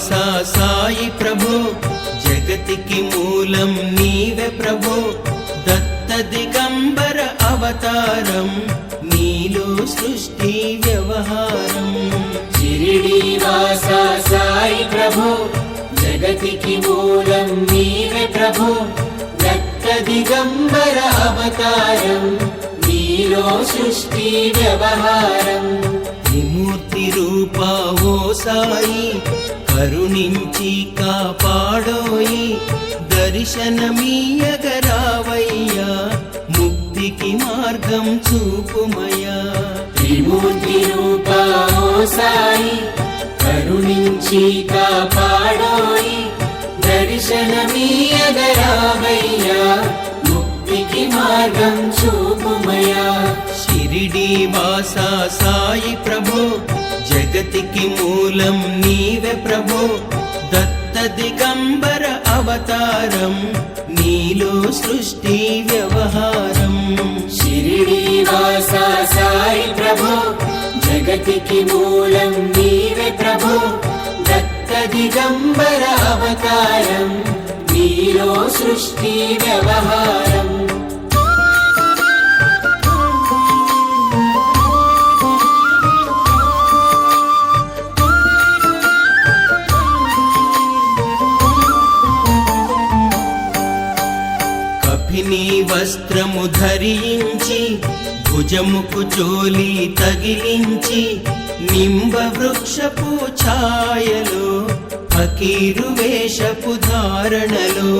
వాసా సాయి ప్రభో జగతికి మూలం నీవే ప్రభో దత్త దిగంబర అవతారం నీలో సృష్టి వ్యవహారం షిరిడి వాసా సాయి ప్రభో జగతికి మూలం నీవే ప్రభో దత్త దిగంబర అవతారం నీలో సృష్టి వ్యవహారం త్రిమూర్తి రూపా ఓ సాయి కరుణించి కాపాడోయి దర్శనమీయగరావయ్యా ముక్తికి మార్గం చూపుమయ్యా త్రిమూర్తి రూపా ఓ సాయి కరుణించి కాపాడోయి దర్శనమీయగరావయ్యా ముక్తికి మార్గం చూపుమయ్యా షిరిడి వాసా సాయి ప్రభో జగతికి మూలం నీవే ప్రభో దత్త దిగంబర అవతారం నీలో సృష్టి వ్యవహారం షిరిడి వాసా సాయి ప్రభో జగతికి మూలం నీవే ప్రభో దత్త దిగంబర అవతారం నీలో సృష్టి వ్యవహారం కపిని వస్త్రము ధరించి భుజముకు చోలి తగిలించి నింబ వృక్షపు ఛాయలో ఫకీరు వేషపు ధారణలో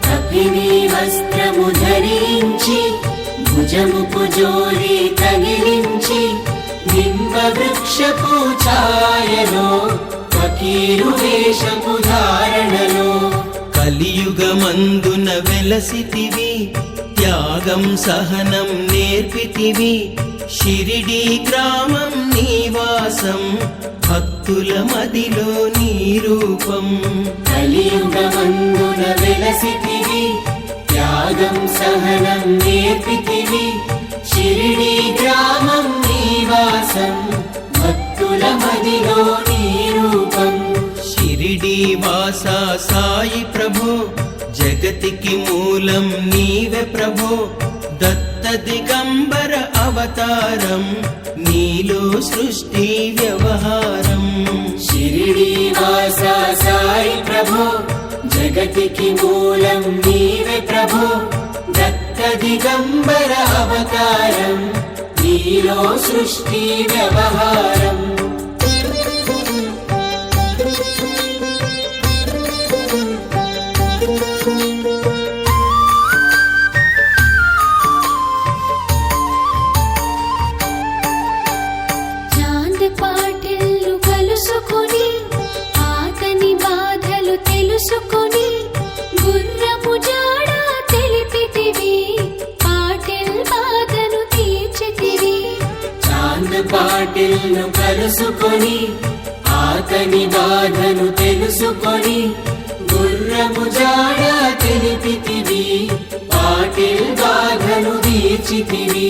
కపిని వస్త్రము ధరించి భుజముకు జోలి తగిలించి నింబ వృక్షపు ఛాయలో ఫకీరు వేషపు ధారణలో కలియుగమందున వెలసితివి త్యాగం సహనం నేర్పితివి షిరిడి గ్రామం నివాసం భక్తుల మదిలో నీ రూపం కలియుగమందున వెలసితివి త్యాగం సహనం నేర్పితివి షిరిడి గ్రామం నివాసం భక్తుల మదిలో నీ రూపం షిరిడి వాసా సాయి ప్రభో జగతికి మూలం నీవే ప్రభో దత్త దిగంబర అవతారం నీలో సృష్టి వ్యవహారం షిరిడి వాసా సాయి ప్రభో జగతికి మూలం నీవే ప్రభో దత్త దిగంబర అవతారం నీలో సృష్టి వ్యవహారం తెలుసుకొని గుర్రపు జాడ తెలిపితివి పాటిల్ బాధను తీర్చితివి చాంద్ పాటిల్ను కలుసుకొని ఆతని బాధను తెలుసుకొని గుర్రము జాడ తెలిపితివి పాటిల్ బాధను తీర్చితివి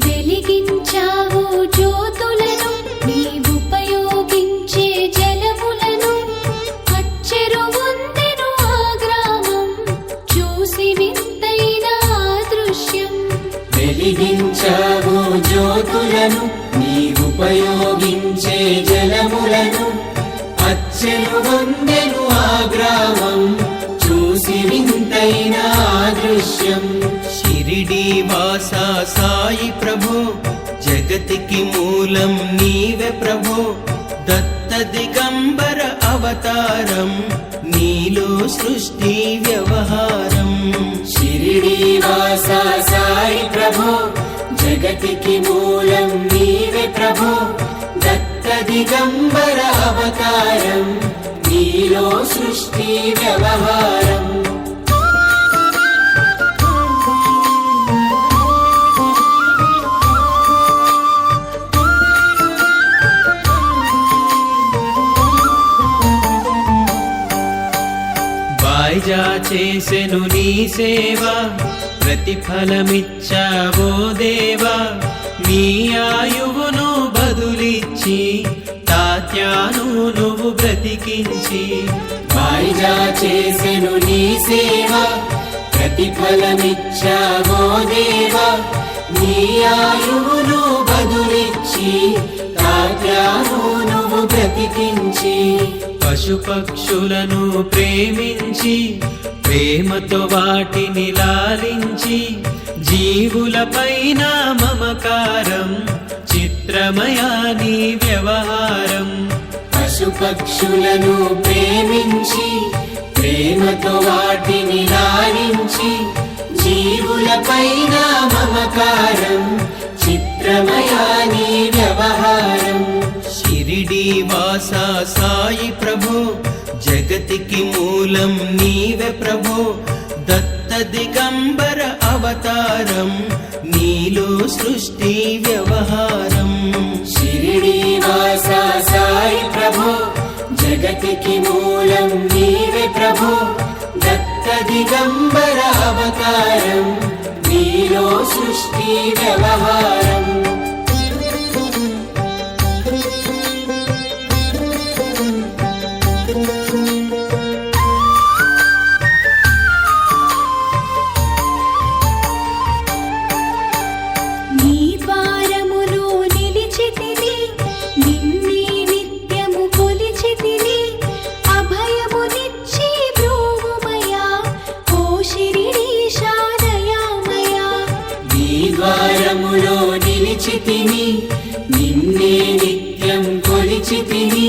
వెలిగించావు జ్యోతులను నీవుపయోగించే జలములను అచ్చెరువొందెను ఆ గ్రామం చూసి వింతైన దృశ్యం వెలిగించావు జ్యోతులను నీవుపయోగించే జలములను అచ్చెరువొందెను ఆ గ్రామం చూసి వింతైన దృశ్యం షిరిడి వాసా సాయి ప్రభో జగతికి మూలం నీవే ప్రభో దత్త దిగంబర అవతారం నీలో సృష్టి వ్యవహారం షిరిడి వాసా సాయి ప్రభో జగతికి మూలం నీవే ప్రభో దత్త దిగంబర అవతారం నీలో సృష్టి వ్యవహారం వాయిజా చేసెను నీ సేవ ప్రతిఫలమిచ్చావో దేవా నీ ఆయువును బదులిచ్చి తాత తాత్యాను నువ్వు బ్రతికించి వాయిదా చేసెను నీ సేవ ప్రతిఫలమిచ్చావో దేవా నీ ఆయువును బదులిచ్చి తాత్యాను నువ్వు బ్రతికించి పశుపక్షులను ప్రేమించి ప్రేమతో వాటిని లాలించి జీవులపైన మమకారం చిత్రమయా నీ వ్యవహారం పశుపక్షులను ప్రేమించి ప్రేమతో వాటిని లాలించి జీవులపైన మమకారం చిత్రమయా నీ వ్యవహారం షిరిడి వాసా సాయి ప్రభో జగతికి మూలం నీవే ప్రభో దత్త దిగంబర అవతారం నీలో సృష్టి వ్యవహారం షిరిడి వాసా సాయి ప్రభో జగతికి మూలం నీవే ప్రభో దత్త దిగంబర అవతారం నీలో సృష్టి వ్యవహారం నీ ద్వారములో నిలిచితిని నిన్నే నిత్యము కొలిచితిని అభయమునిచ్చి బ్రోవుమయా ఓ శిరిడీశా దయామయా నీ ద్వారములో నిలిచితిని నిన్నే నిత్యం కొలిచితిని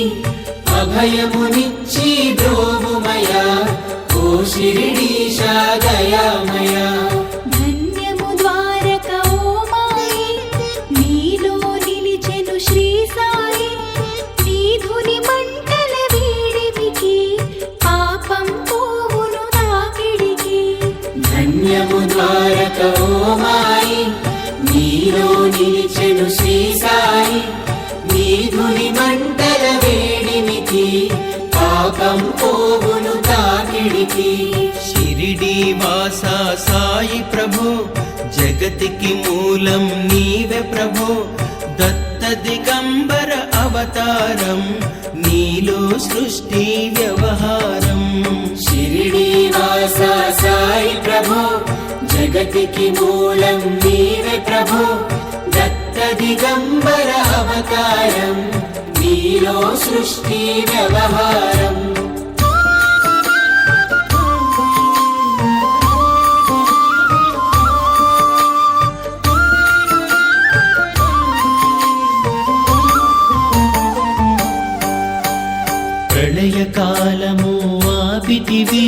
అభయమునిచ్చి బ్రోవుమయా ఓ శిరిడీశా దయామయా ధన్యము ద్వారక ఓ మాయి నీలో నిలిచెను శ్రీ సాయి నీ ధుని మంటల వీడిమికి పాపం పోవును నాకిడికి ధన్యము ద్వారక ఓ మాయి నీలో నిలిచెను శ్రీ సాయి నీ ధుని మంటల వేడిమికి పాపం పోవును తాకిడికి షిరిడి వాసా సాయి ప్రభో జగతికి మూలం నీవే ప్రభో దత్త దిగంబర అవతారం నీలో సృష్టి వ్యవహారం షిరిడి వాసా సాయి ప్రభో జగతికి మూలం నీవే ప్రభో దత్త దిగంబర అవతారం నీలో సృష్టి వ్యవహారం ప్రళయకాలము ఆపితివి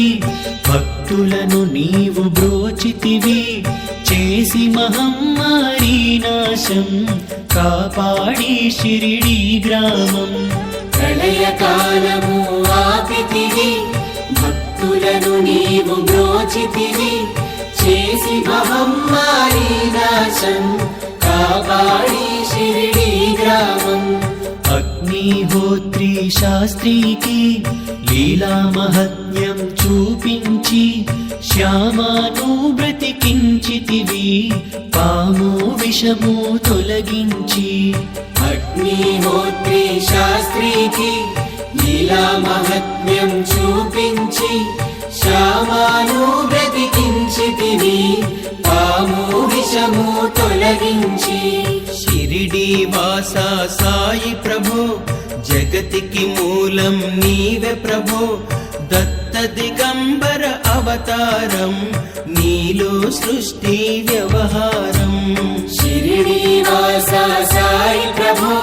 భక్తులను నీవు బ్రోచితివి చేసి మహమ్మారి నాశం కాపాడి షిరిడి గ్రామం ప్రళయకాలము ఆపితివి భక్తులను నీవు బ్రోచితివి చేసి మహమ్మారి నాశం కాపాడి షిరిడి గ్రామం అగ్నిహోత్రి శాస్త్రికి లీలా మహత్యం చూపించి శ్యామాను బ్రతికించితివి పాము విషము తొలగించి అగ్నిహోత్రి శాస్త్రికి లీలా మహత్మ్యం చూపించి శ్యామాను బ్రతికించితివి పాము విషము తొలగించి షిరిడి వాసా సాయి ప్రభో జగతికి మూలం నీవే ప్రభో దత్త దిగంబర అవతారం నీలో సృష్టి వ్యవహారం షిరిడి వాసా సాయి ప్రభో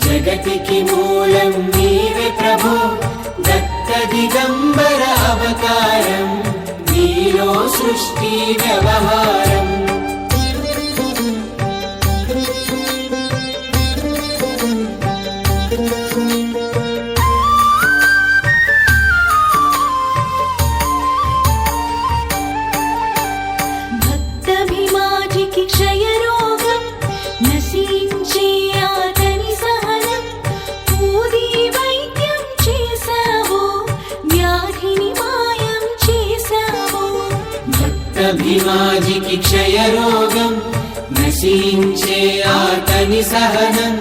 జగతికి మూలం నీవే ప్రభో దత్త దిగంబర అవతారం నీలో సృష్టి వ్యవహారం భక్తభిమాజికి క్షయరోగం నశించే ఆతని సహనం పూది వైద్యం చేశావో వ్యాధిని మాయం చేశావో భక్తభిమాజికి క్షయరోగం నశించే ఆతని సహనం